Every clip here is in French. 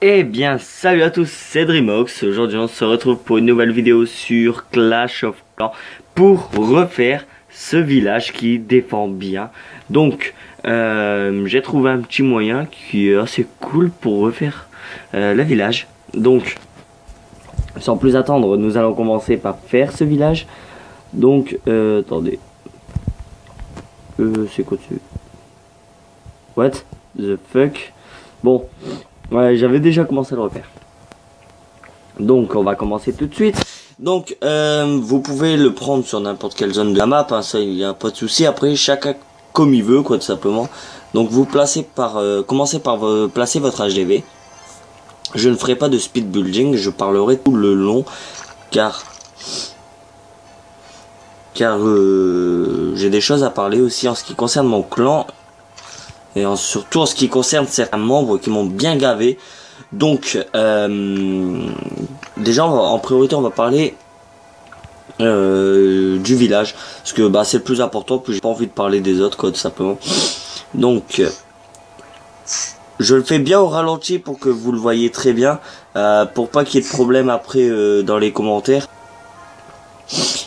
Eh bien, salut à tous, c'est Dreamox. Aujourd'hui, on se retrouve pour une nouvelle vidéo sur Clash of Clans pour refaire ce village qui défend bien. Donc, j'ai trouvé un petit moyen qui est assez cool pour refaire le village. Donc, sans plus attendre, nous allons commencer par faire ce village. Donc, attendez. C'est quoi dessus? What the fuck? Bon. Ouais, j'avais déjà commencé à le refaire. Donc, on va commencer tout de suite. Donc, vous pouvez le prendre sur n'importe quelle zone de la map, hein, ça, il n'y a pas de souci. Après, chacun comme il veut, quoi, tout simplement. Donc, vous placez commencez par placer votre HDV. Je ne ferai pas de speed building, je parlerai tout le long, car j'ai des choses à parler aussi en ce qui concerne mon clan. Et surtout en ce qui concerne certains membres qui m'ont bien gavé. Donc, déjà, en priorité, on va parler du village. Parce que c'est le plus important, puis j'ai pas envie de parler des autres, quoi, tout simplement. Donc, je le fais bien au ralenti pour que vous le voyez très bien. Pour pas qu'il y ait de problème après dans les commentaires.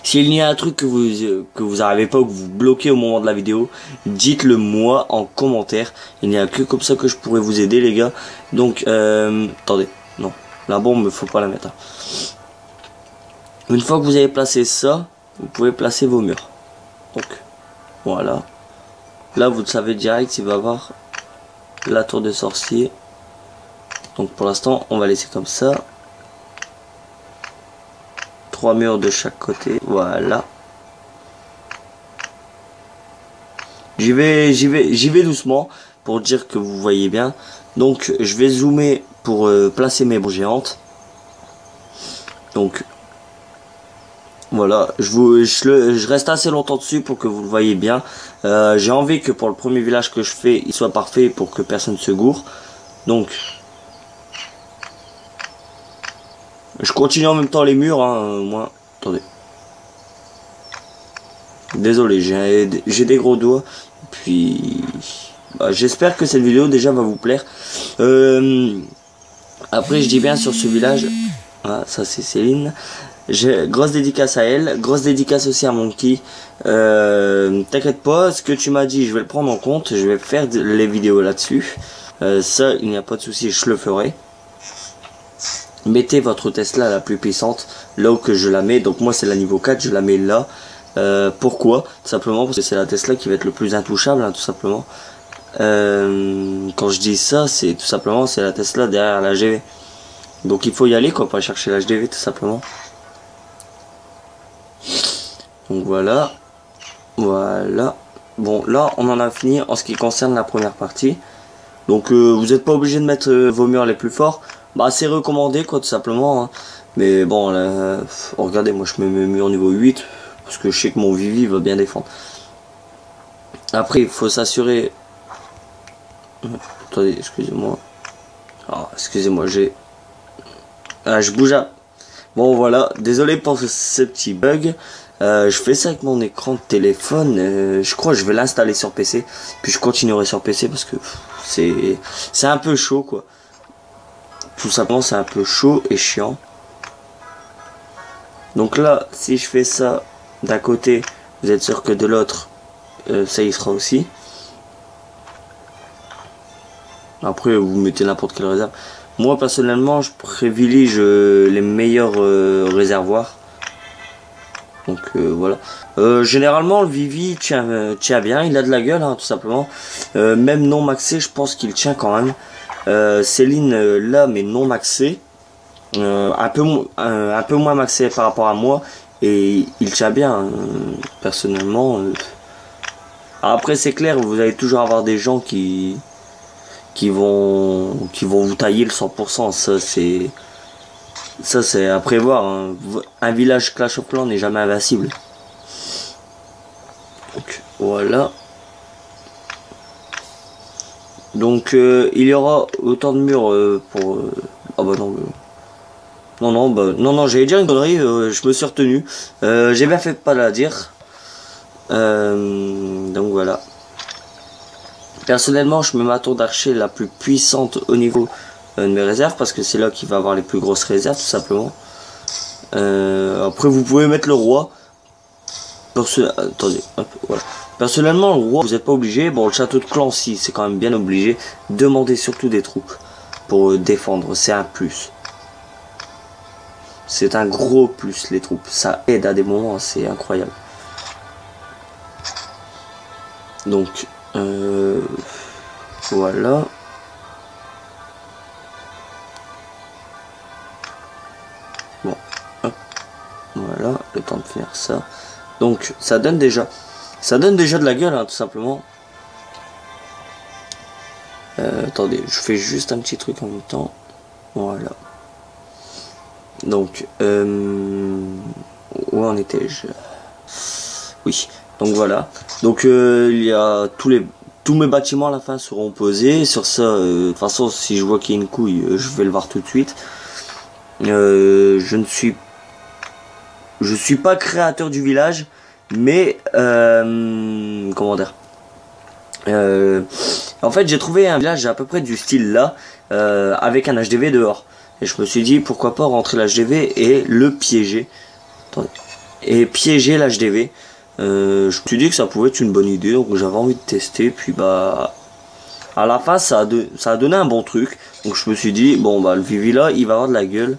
S'il y a un truc que vous n'arrivez pas ou que vous bloquez au moment de la vidéo, dites-le moi en commentaire. Il n'y a que comme ça que je pourrais vous aider, les gars. Donc, attendez, non, la bombe, faut pas la mettre. Hein. Une fois que vous avez placé ça, vous pouvez placer vos murs. Donc, voilà. Là, vous le savez direct, il va y avoir la tour de sorcier. Donc, pour l'instant, on va laisser comme ça. 3 murs de chaque côté, voilà. J'y vais doucement pour dire que vous voyez bien. Donc je vais zoomer pour placer mes bombes géantes. Donc voilà, je reste assez longtemps dessus pour que vous le voyez bien. J'ai envie que pour le premier village que je fais, il soit parfait pour que personne se gourre. Donc je continue en même temps les murs, hein, moi. Attendez. Désolé, j'ai des gros doigts. Puis, j'espère que cette vidéo déjà va vous plaire. Après, je dis bien sur ce village. Ah, ça c'est Céline. Grosse dédicace à elle. Grosse dédicace aussi à Monkey. T'inquiète pas, ce que tu m'as dit, je vais le prendre en compte. Je vais faire les vidéos là-dessus. Ça, il n'y a pas de souci, je le ferai. Mettez votre Tesla la plus puissante là où que je la mets. Donc moi c'est la niveau 4, je la mets là. Pourquoi? Tout simplement parce que c'est la Tesla qui va être le plus intouchable, hein, tout simplement. Quand je dis ça, c'est tout simplement c'est la Tesla derrière la HDV. Donc il faut y aller, quoi, pas chercher la HDV tout simplement. Donc voilà. Voilà. Bon, là on en a fini en ce qui concerne la première partie. Donc vous n'êtes pas obligé de mettre vos murs les plus forts. C'est recommandé, quoi, tout simplement. Hein. Mais bon, là, regardez, moi je mets mes murs niveau 8. Parce que je sais que mon Vivi va bien défendre. Après, il faut s'assurer... Attendez, excusez-moi. Ah, excusez-moi, je bouge à... Bon, voilà, désolé pour ce petit bug. Je fais ça avec mon écran de téléphone. Je crois que je vais l'installer sur PC. Puis je continuerai sur PC parce que c'est un peu chaud, quoi. Tout simplement, c'est un peu chaud et chiant. Donc là, si je fais ça d'un côté, vous êtes sûr que de l'autre, ça y sera aussi. Après, vous mettez n'importe quelle réserve. Moi, personnellement, je privilégie les meilleurs réservoirs. Donc voilà. Généralement, le Vivi tient bien. Il a de la gueule, hein, tout simplement. Même non maxé, je pense qu'il tient quand même. Céline, là, mais non maxé. Un peu moins maxé par rapport à moi. Et il tient bien, personnellement. Après, c'est clair, vous allez toujours avoir des gens qui vont vous tailler le 100%. Ça c'est à prévoir. Hein. Un village Clash of Clans n'est jamais invincible. Donc voilà. Donc il y aura autant de murs pour. Ah bah non. Non, j'allais dire une connerie, je me suis retenu. J'ai bien fait de pas la dire. Donc voilà. Personnellement, je mets ma tour d'archer la plus puissante au niveau de mes réserves, parce que c'est là qu'il va avoir les plus grosses réserves, tout simplement. Après, vous pouvez mettre le roi. Attendez, hop, voilà. Personnellement, le roi, vous n'êtes pas obligé. Bon, le château de Clancy, c'est quand même bien obligé. Demandez surtout des troupes pour défendre, c'est un plus. C'est un gros plus, les troupes. Ça aide à des moments, c'est incroyable. Donc, voilà. Bon, hop, voilà, le temps de faire ça. Donc, ça donne déjà de la gueule, hein, tout simplement. Attendez, je fais juste un petit truc en même temps. Voilà. Donc, où en étais-je? Oui, donc voilà. Donc, il y a tous mes bâtiments à la fin seront posés. Sur ça, de toute façon, si je vois qu'il y a une couille, je vais le voir tout de suite. Je suis pas créateur du village, mais comment dire, en fait j'ai trouvé un village à peu près du style là, avec un HDV dehors, et je me suis dit pourquoi pas rentrer l'HDV et le piéger. Attendez. Et piéger l'HDV. Je me suis dit que ça pouvait être une bonne idée, donc j'avais envie de tester, puis bah à la fin ça a donné un bon truc, donc je me suis dit bon bah le Vivi là il va avoir de la gueule.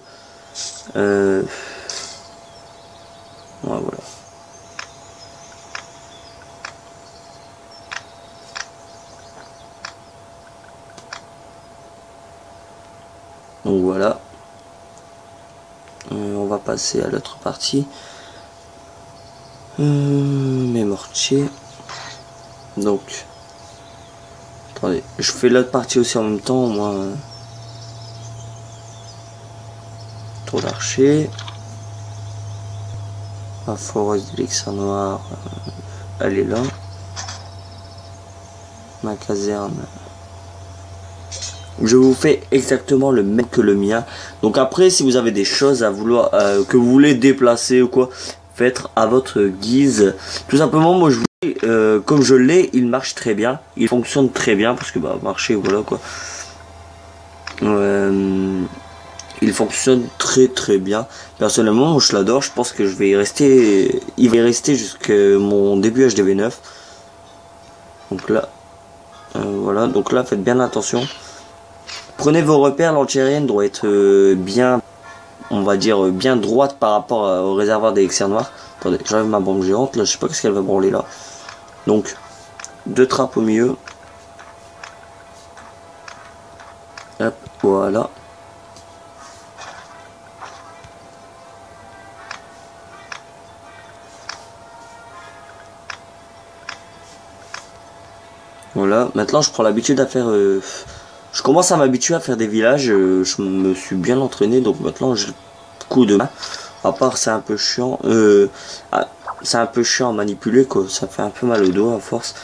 Ouais, voilà. Donc voilà. On va passer à l'autre partie. Mes mortiers. Donc. Attendez, je fais l'autre partie aussi en même temps, moi. Tour d'archer. La forest de l'Elixir noir. Elle est là. Ma caserne. Je vous fais exactement le même que le mien. Donc après, si vous avez des choses à vouloir que vous voulez déplacer ou quoi, faites à votre guise. Tout simplement, moi je vous dis, comme je l'ai, il marche très bien, il fonctionne très bien parce que bah marcher, voilà quoi. Il fonctionne très bien. Personnellement, moi, je l'adore. Je pense que je vais y rester. Il va y rester jusqu'à mon début HDV9. Donc là, voilà. Donc là, faites bien attention. Prenez vos repères, l'antiaérienne doit être bien, on va dire, bien droite par rapport au réservoir des élixirs noirs. Attendez, j'enlève ma bombe géante, là je sais pas ce qu'elle va branler là. Donc, 2 trappes au milieu. Hop, voilà. Voilà, maintenant je prends l'habitude à faire... je commence à m'habituer à faire des villages, je me suis bien entraîné, donc maintenant j'ai le coup de main. À part c'est un peu chiant, c'est un peu chiant à manipuler quoi, ça fait un peu mal au dos à force.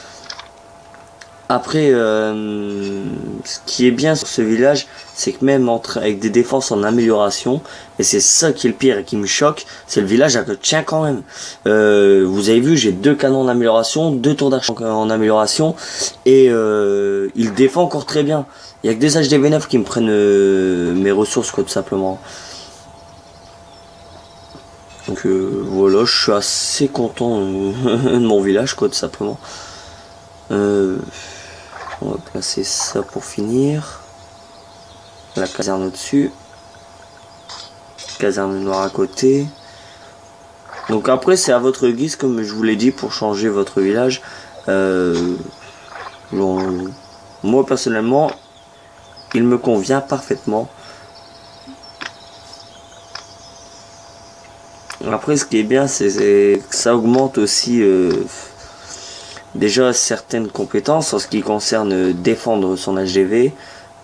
Après, ce qui est bien sur ce village, c'est que même avec des défenses en amélioration, et c'est ça qui est le pire et qui me choque, c'est le village tient quand même. Vous avez vu, j'ai 2 canons en amélioration, 2 tours d'arche en amélioration, et il défend encore très bien. Il y a que des HDV9 qui me prennent mes ressources quoi, tout simplement. Donc voilà, je suis assez content de mon village quoi, tout simplement. On va placer ça pour finir. La caserne au-dessus. Caserne noire à côté. Donc après c'est à votre guise comme je vous l'ai dit pour changer votre village. Moi personnellement il me convient parfaitement. Après ce qui est bien c'est que ça augmente aussi déjà certaines compétences en ce qui concerne défendre son HDV.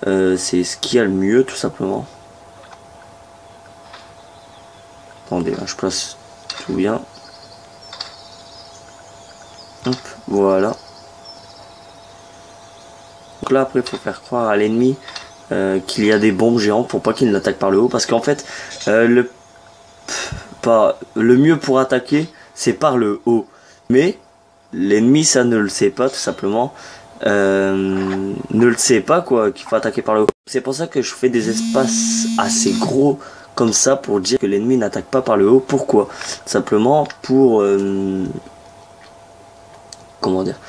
C'est ce qui a le mieux tout simplement. Attendez, là, je place tout bien. Hop, voilà. Donc là après il faut faire croire à l'ennemi qu'il y a des bombes géantes pour pas qu'il l'attaque par le haut, parce qu'en fait le mieux pour attaquer c'est par le haut, mais l'ennemi ça ne le sait pas tout simplement. ne le sait pas quoi, qu'il faut attaquer par le haut. C'est pour ça que je fais des espaces assez gros comme ça pour dire que l'ennemi n'attaque pas par le haut. Pourquoi? Simplement pour comment dire,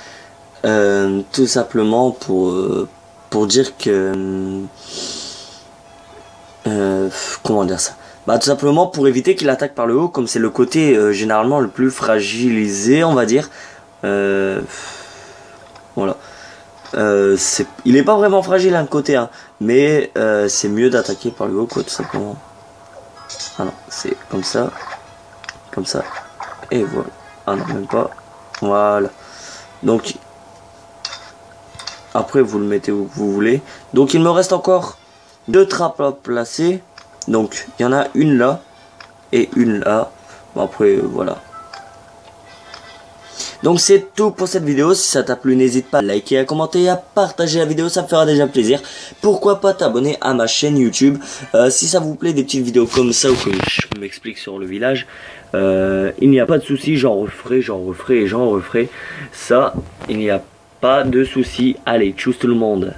tout simplement pour dire que comment dire ça, bah tout simplement pour éviter qu'il attaque par le haut, comme c'est le côté généralement le plus fragilisé, on va dire. Voilà. Il est pas vraiment fragile un côté, hein, mais c'est mieux d'attaquer par le haut quoi, tout simplement. Ah non, c'est comme ça, et voilà. Ah non, même pas. Voilà. Donc après vous le mettez où vous voulez. Donc il me reste encore 2 trappes à placer. Donc il y en a une là et une là. Bon, après voilà. Donc c'est tout pour cette vidéo. Si ça t'a plu, n'hésite pas à liker, à commenter et à partager la vidéo, ça me fera déjà plaisir. Pourquoi pas t'abonner à ma chaîne YouTube. Si ça vous plaît des petites vidéos comme ça, ou que je m'explique sur le village, il n'y a pas de souci, j'en referai et j'en referai. Ça, il n'y a pas de souci. Allez, tchuss tout le monde.